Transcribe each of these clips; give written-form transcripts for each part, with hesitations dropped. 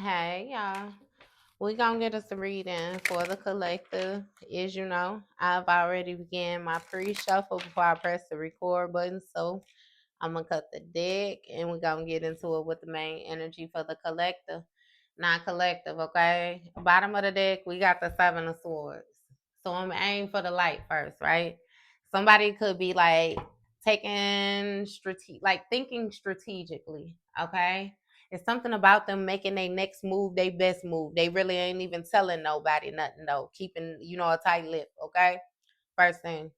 Hey, y'all. We gonna get us a reading for the collective. As you know, I've already began my pre-shuffle before I press the record button, so I'm gonna cut the deck and we're gonna get into it with the main energy for the collective. Non-collective, okay? Bottom of the deck, we got the Seven of Swords. So I'm aiming for the light first, right? Somebody could be like thinking strategically, okay? It's something about them making their next move, their best move. They really ain't even telling nobody nothing though. Keeping, a tight lip, okay? First thing.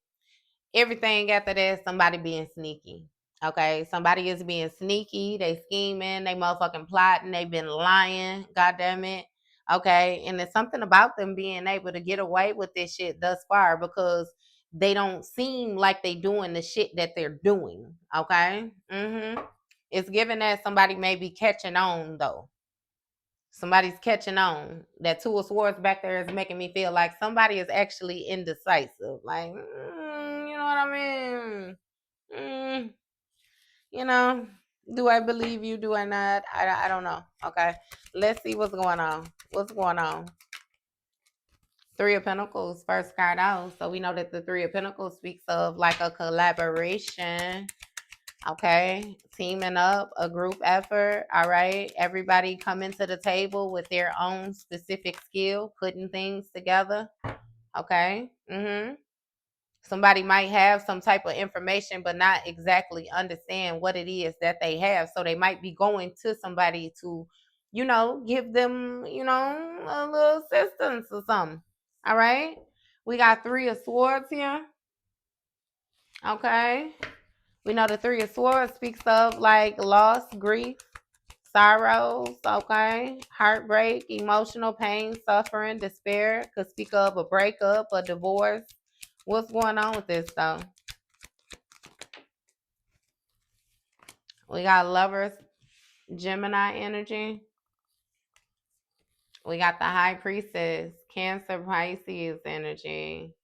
Everything after that, somebody being sneaky. Okay, somebody is being sneaky. They scheming. They motherfucking plotting. They been lying. God damn it. Okay, and it's something about them being able to get away with this shit thus far because they don't seem like they doing the shit that they're doing. Okay. It's given that somebody may be catching on though. Somebody's catching on. That Two of Swords back there is making me feel like somebody is actually indecisive. Like, you know what I mean? Mm, you know, do I believe you? Do I not? I don't know. Okay, let's see what's going on. What's going on? Three of Pentacles, first card out. So we know that the Three of Pentacles speaks of like a collaboration. Okay, teaming up, a group effort. All right, everybody coming to the table with their own specific skill, putting things together. Okay. Somebody might have some type of information, but not exactly understand what it is that they have. So they might be going to somebody to, give them, a little assistance or something. All right. We got Three of Swords here. Okay. We know the Three of Swords speaks of like loss, grief, sorrows, okay? Heartbreak, emotional pain, suffering, despair. Could speak of a breakup, a divorce. What's going on with this though? We got Lovers, Gemini energy. We got the High Priestess, Cancer, Pisces energy.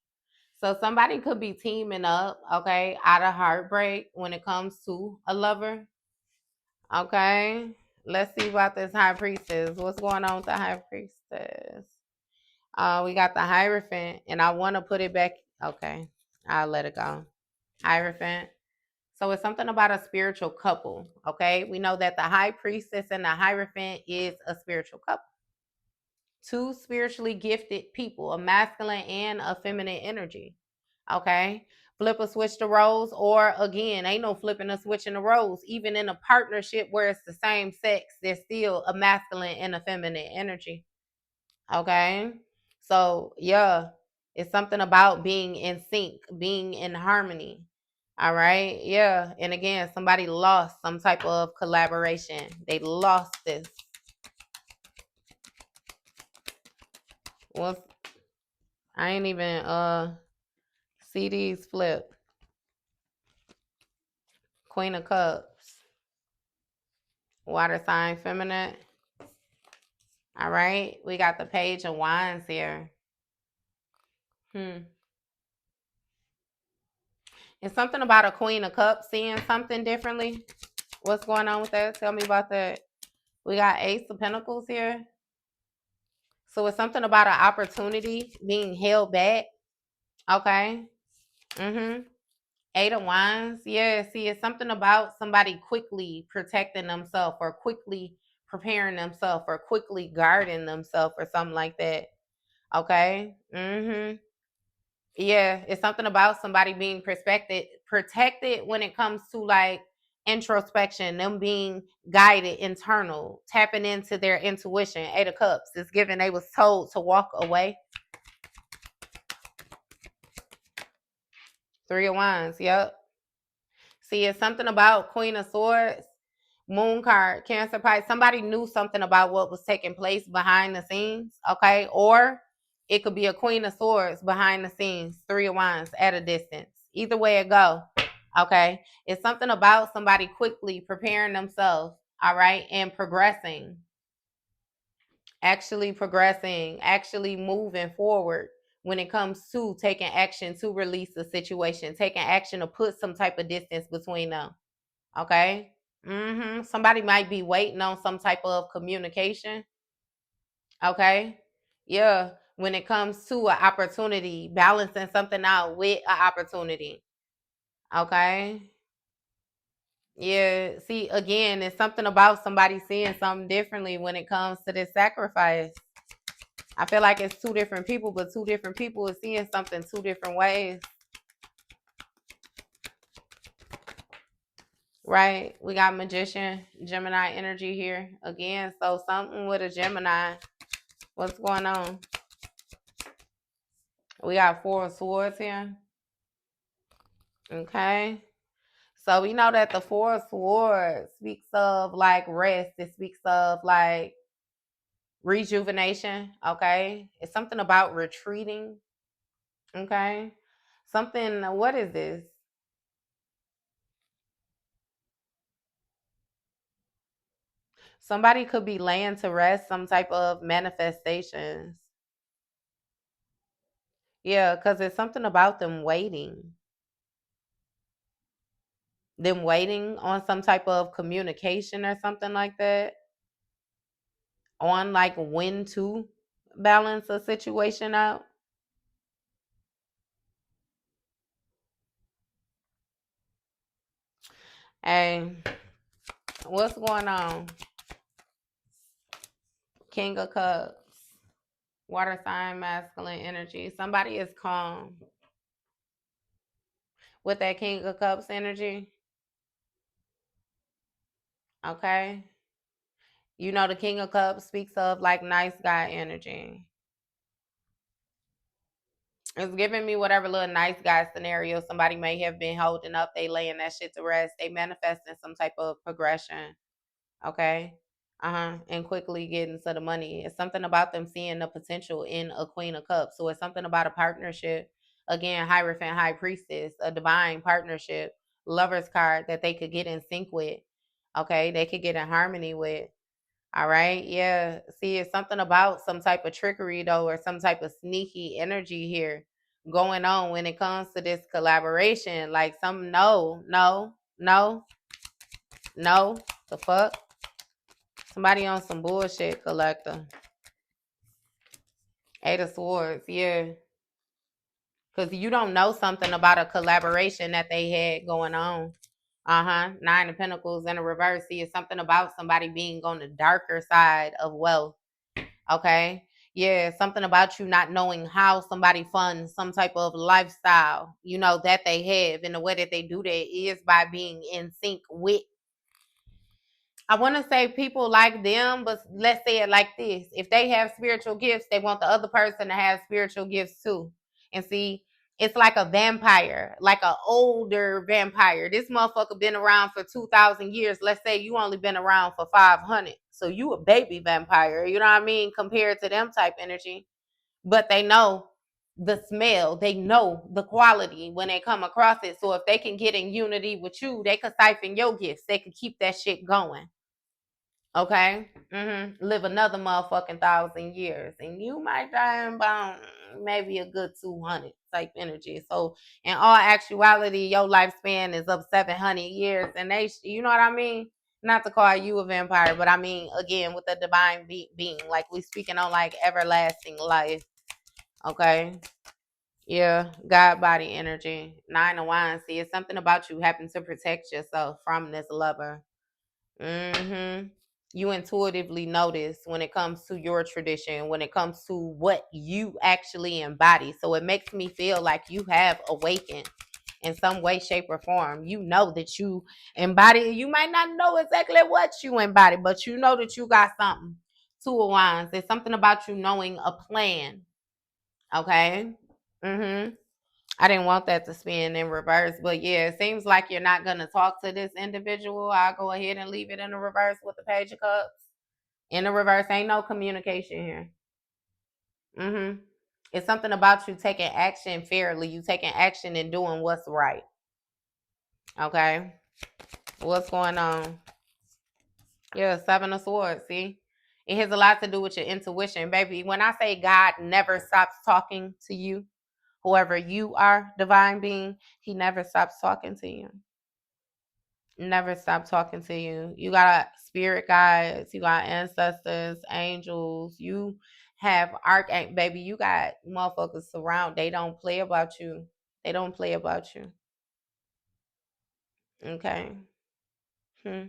So somebody could be teaming up, okay, out of heartbreak when it comes to a lover. Okay. Let's see about this High Priestess. What's going on with the High Priestess? We got the Hierophant, and I want to put it back. Okay. I'll let it go. Hierophant. So it's something about a spiritual couple. Okay. We know that the High Priestess and the Hierophant is a spiritual couple. Two spiritually gifted people, a masculine and a feminine energy. Okay. Flip or switch the roles, or again, ain't no flipping or switching the roles. Even in a partnership where it's the same sex, there's still a masculine and a feminine energy. Okay. So yeah, it's something about being in sync, being in harmony. All right. Yeah. And again, somebody lost some type of collaboration. They lost this. What's I ain't even see these flip. Queen of Cups. Water sign feminine. All right. We got the Page of Wands here. It's something about a Queen of Cups seeing something differently. What's going on with that? Tell me about that. We got Ace of Pentacles here. So it's something about an opportunity being held back. Okay. Eight of Wands. Yeah, see, it's something about somebody quickly protecting themselves or quickly preparing themselves or quickly guarding themselves or something like that. Okay. Yeah, it's something about somebody being protected when it comes to like introspection, them being guided internal, tapping into their intuition. Eight of Cups is given they was told to walk away. Three of Wands, yep. See, it's something about Queen of Swords, Moon card, Cancer, Pisces. Somebody knew something about what was taking place behind the scenes, okay? Or it could be a Queen of Swords behind the scenes, Three of Wands at a distance. Either way it go, okay? It's something about somebody quickly preparing themselves, all right, and progressing, actually moving forward when it comes to taking action to release the situation, taking action to put some type of distance between them. Okay. Somebody might be waiting on some type of communication. Okay. Yeah. When it comes to an opportunity, balancing something out with an opportunity. Okay. Yeah. See, again, it's something about somebody seeing something differently when it comes to this sacrifice. I feel like it's two different people, but two different people are seeing something two different ways. Right? We got magician, Gemini energy here again. So something with a Gemini. What's going on? We got four of swords here. Okay. So we know that the Four of Swords speaks of like rest. It speaks of like rejuvenation. Okay. It's something about retreating. Okay. Something, what is this? Somebody could be laying to rest, some type of manifestations. Yeah, because it's something about them waiting on some type of communication or something like that, on like when to balance a situation out. Hey, what's going on? King of Cups, water sign, masculine energy. Somebody is calm with that King of Cups energy. Okay. You know, the King of Cups speaks of like nice guy energy. It's giving me whatever little nice guy scenario somebody may have been holding up. They laying that shit to rest. They manifesting some type of progression. Okay. And quickly getting to the money. It's something about them seeing the potential in a Queen of Cups. So it's something about a partnership. Again, Hierophant, High Priestess, a divine partnership, Lover's card that they could get in sync with. Okay. They could get in harmony with. All right. Yeah. See, it's something about some type of trickery, though, or some type of sneaky energy here going on when it comes to this collaboration. Like some, no. The fuck? Somebody on some bullshit, collector. Eight of Swords. Yeah. Because you don't know something about a collaboration that they had going on. Nine of Pentacles in a reverse. See, it's something about somebody being on the darker side of wealth. Okay. Yeah, something about you not knowing how somebody funds some type of lifestyle, that they have. And the way that they do that is by being in sync with, I want to say, people like them, but let's say it like this. If they have spiritual gifts, they want the other person to have spiritual gifts too. And see, it's like a vampire, like an older vampire. This motherfucker been around for 2,000 years. Let's say you only been around for 500. So you a baby vampire, you know what I mean, compared to them type energy. But they know the smell, they know the quality when they come across it. So if they can get in unity with you, they could siphon your gifts. They could keep that shit going. Okay. Live another motherfucking 1,000 years, and you might die in about maybe a good 200 type energy. So, in all actuality, your lifespan is up 700 years, and you know what I mean. Not to call you a vampire, but I mean again with the divine being, like we speaking on like everlasting life. Okay. Yeah, God body energy. Nine of Wands. See, it's something about you having to protect yourself from this lover. You intuitively notice when it comes to your tradition, when it comes to what you actually embody. So it makes me feel like you have awakened in some way, shape, or form. You know that you embody. You might not know exactly what you embody, but you know that you got something. Two of Wands. There's something about you knowing a plan. Okay. Mm-hmm. I didn't want that to spin in reverse, but yeah, it seems like you're not gonna talk to this individual. I'll go ahead and leave it in the reverse with the Page of Cups. In the reverse, ain't no communication here. It's something about you taking action fairly. You taking action and doing what's right. Okay, what's going on? Yeah, Seven of Swords. See, it has a lot to do with your intuition, baby. When I say God never stops talking to you, whoever you are, divine being, he never stops talking to you. Never stop talking to you. You got spirit guides, you got ancestors, angels, you have archangel baby, you got motherfuckers surround. They don't play about you. They don't play about you. Okay. Hmm.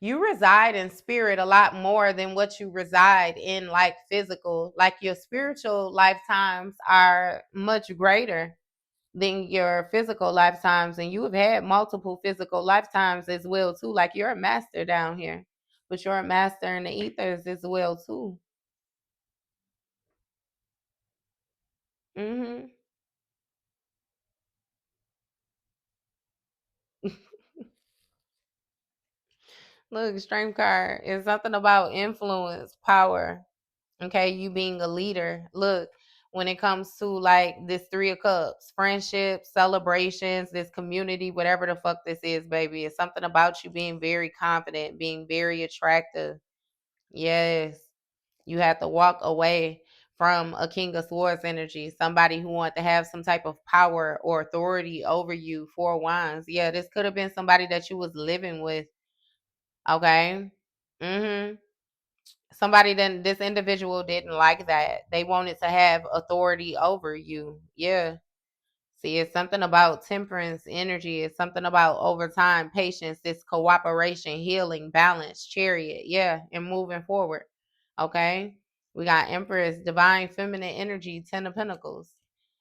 You reside in spirit a lot more than what you reside in like physical. Like your spiritual lifetimes are much greater than your physical lifetimes, and you have had multiple physical lifetimes as well too. Like you're a master down here, but you're a master in the ethers as well too. Hmm. Look, strength card is something about influence, power. Okay, you being a leader. Look, when it comes to like this Three of Cups, friendships, celebrations, this community, whatever the fuck this is, baby, it's something about you being very confident, being very attractive. Yes. You have to walk away from a King of Swords energy, somebody who want to have some type of power or authority over you. Four Wands. Yeah, this could have been somebody that you was living with. Okay. Mm-hmm. Somebody then this individual didn't like that. They wanted to have authority over you. Yeah. See, it's something about temperance energy. It's something about overtime, patience, this cooperation, healing, balance, chariot. Yeah, and moving forward. Okay. We got Empress, divine feminine energy, 10 of Pentacles.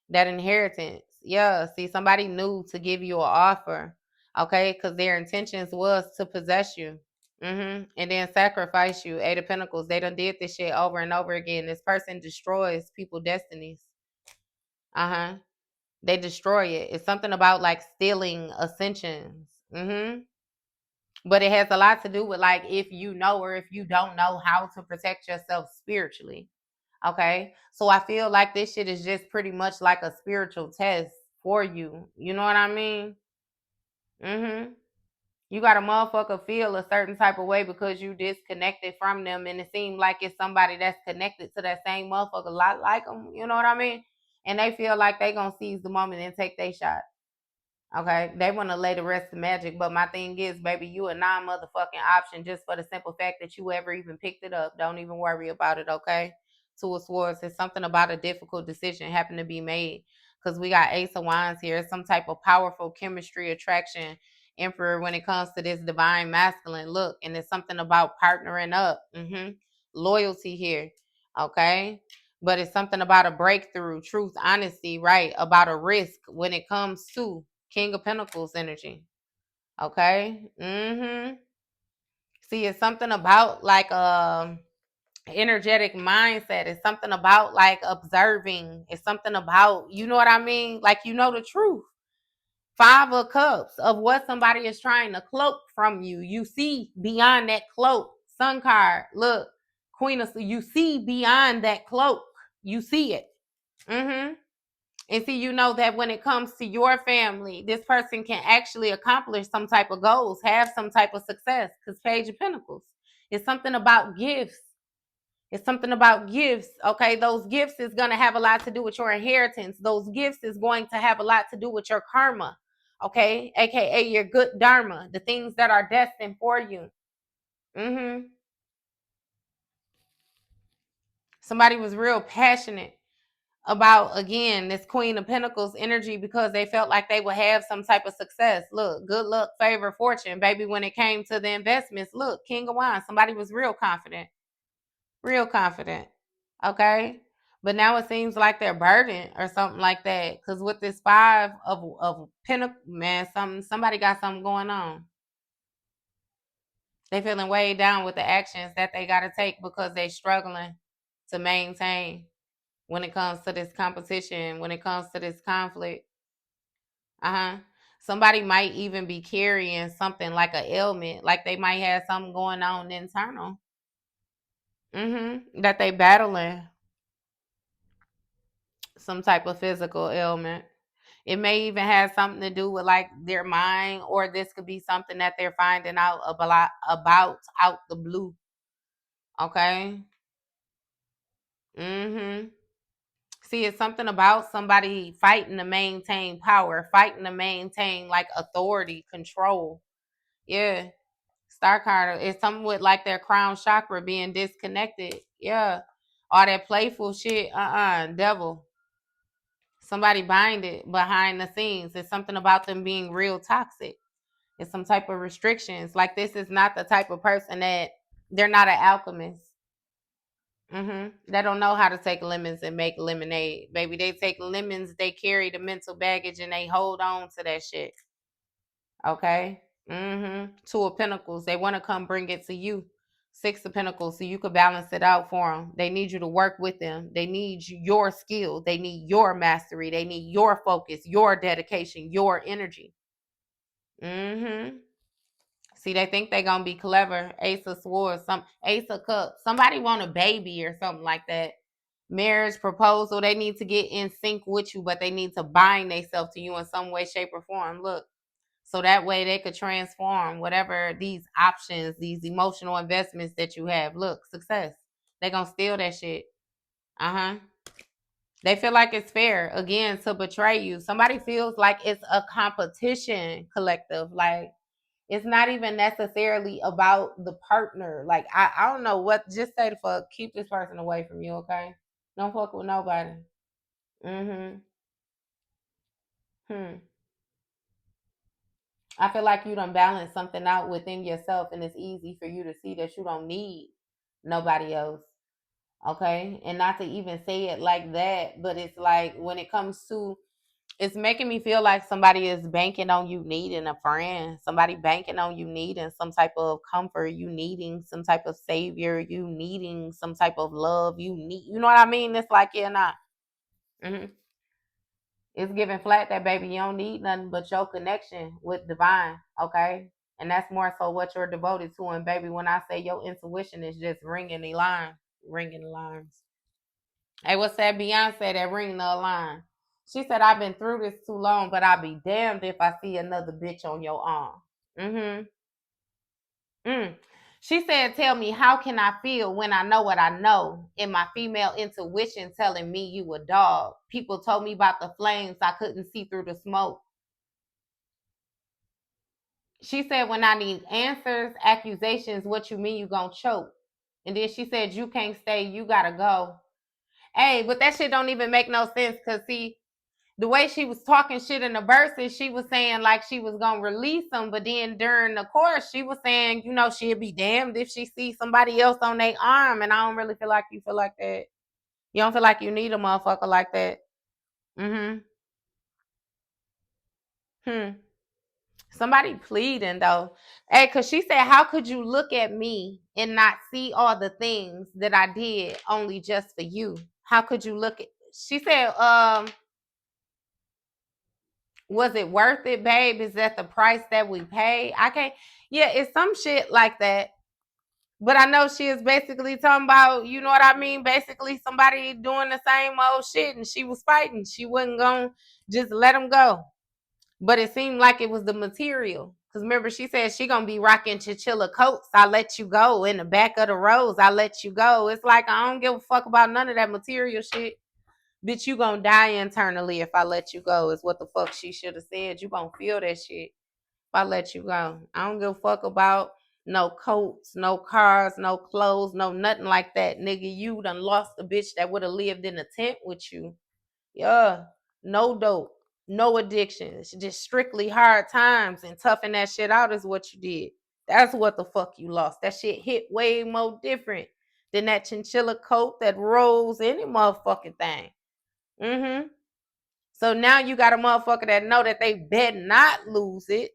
That inheritance. Yeah. See, somebody new to give you an offer. Okay. Because their intentions was to possess you. And then sacrifice you. Eight of Pentacles. They done did this shit over and over again. This person destroys people' destinies. Uh-huh. They destroy it. It's something about like stealing ascensions. But it has a lot to do with like if you know or if you don't know how to protect yourself spiritually. Okay. So I feel like this shit is just pretty much like a spiritual test for you. You know what I mean? Mm-hmm. You got a motherfucker feel a certain type of way because you disconnected from them, and it seems like it's somebody that's connected to that same motherfucker, a lot like them. You know what I mean? And they feel like they gonna seize the moment and take their shot. Okay, they want to lay the rest of magic, but my thing is, baby, you a non-motherfucking option just for the simple fact that you ever even picked it up. Don't even worry about it, okay? Two of Swords is something about a difficult decision having to be made because we got Ace of Wands here. It's some type of powerful chemistry, attraction, Emperor when it comes to this divine masculine look, and it's something about partnering up, loyalty here, okay? But it's something about a breakthrough, truth, honesty, right? About a risk when it comes to King of Pentacles energy. Okay. See, it's something about like energetic mindset. It's something about like observing. It's something about, you know what I mean? Like you know the truth. Five of Cups of what somebody is trying to cloak from you. You see beyond that cloak. Sun card. Look, Queen of you see beyond that cloak. You see it. Mm-hmm. And see, you know that when it comes to your family, this person can actually accomplish some type of goals, have some type of success. Because Page of Pentacles, it's something about gifts. It's something about gifts. Okay, those gifts is going to have a lot to do with your inheritance. Those gifts is going to have a lot to do with your karma. Okay, aka your good dharma, the things that are destined for you. Mm-hmm. Somebody was real passionate about again this Queen of Pentacles energy because they felt like they would have some type of success. Look, good luck, favor, fortune, baby. When it came to the investments, look, King of Wands. Somebody was real confident, real confident. Okay, but now it seems like they're burdened or something like that. Because with this five of Pentacle, man, somebody got something going on. They feeling weighed down with the actions that they got to take because they struggling to maintain when it comes to this competition, when it comes to this conflict. Uh-huh. Somebody might even be carrying something like an ailment, like they might have something going on internal. That they battling some type of physical ailment. It may even have something to do with like their mind, or this could be something that they're finding out about out the blue. Okay. Mm-hmm. See, it's something about somebody fighting to maintain power, fighting to maintain like authority, control. Yeah. Star card is something with like their crown chakra being disconnected. Yeah. All that playful shit. Devil. Somebody bind it behind the scenes. It's something about them being real toxic. It's some type of restrictions. Like this is not the type of person that they're not an alchemist. They don't know how to take lemons and make lemonade. Baby, they take lemons, they carry the mental baggage and they hold on to that shit. Okay? Two of Pentacles. They want to come bring it to you. Six of Pentacles, so you could balance it out for them. They need you to work with them. They need your skill. They need your mastery. They need your focus, your dedication, your energy. See, they think they're gonna be clever. Ace of Swords, some Ace of Cups. Somebody want a baby or something like that. Marriage proposal. They need to get in sync with you, but they need to bind themselves to you in some way, shape, or form. Look, so that way they could transform whatever these options, these emotional investments that you have. Look, success. They gonna steal that shit. They feel like it's fair again to betray you. Somebody feels like it's a competition collective. Like it's not even necessarily about the partner. Like I don't know what. Just say the fuck. Keep this person away from you, okay? Don't fuck with nobody. Mm-hmm. Hmm. I feel like you done balance something out within yourself, and it's easy for you to see that you don't need nobody else. Okay, and not to even say it like that, but it's like when it comes to it's making me feel like somebody is banking on you needing a friend, somebody banking on you needing some type of comfort, you needing some type of savior, you needing some type of love, you know what I mean? It's like, yeah, nah. hmm It's giving flat that baby, you don't need nothing but your connection with divine, okay? And that's more so what you're devoted to. And baby, when I say your intuition is just ringing the lines. Hey, what's that Beyonce that ring the line? She said, I've been through this too long, but I'll be damned if I see another bitch on your arm. Mm-hmm. Mm. She said, tell me, how can I feel when I know what I know? In my female intuition telling me you a dog. People told me about the flames. I couldn't see through the smoke. She said, when I need answers, accusations, what you mean you gonna choke? And then she said, you can't stay, you gotta go. Hey, but that shit don't even make no sense because see, the way she was talking shit in the verses, she was saying like she was gonna release them, but then during the chorus, she was saying, you know, she'd be damned if she sees somebody else on their arm. And I don't really feel like you feel like that. You don't feel like you need a motherfucker like that. Mm-hmm. Hmm. Somebody pleading though. Hey, cause she said, how could you look at me and not see all the things that I did only just for you? How could you look at she said, was it worth it, babe? Is that the price that we pay? I can't. Yeah, it's some shit like that. But I know she is basically talking about, you know what I mean? Basically, somebody doing the same old shit, and she was fighting. She wasn't gonna just let him go. But it seemed like it was the material. Cause remember, she said she gonna be rocking chinchilla coats. I let you go in the back of the rows. I let you go. It's like I don't give a fuck about none of that material shit. Bitch, you gonna die internally if I let you go, is what the fuck she should have said. You gonna feel that shit if I let you go. I don't give a fuck about no coats, no cars, no clothes, no nothing like that. Nigga, you done lost a bitch that would have lived in a tent with you. Yeah. No dope, no addictions, just strictly hard times and toughing that shit out is what you did. That's what the fuck you lost. That shit hit way more different than that chinchilla coat that rolls any motherfucking thing. Mm-hmm. So now you got a motherfucker that know that they bet not lose it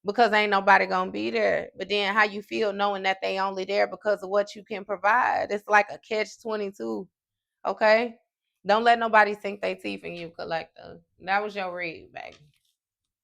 because ain't nobody gonna be there. But then how you feel knowing that they only there because of what you can provide? It's like a catch 22. Okay? Don't let nobody sink their teeth in you, collector. That was your read, baby.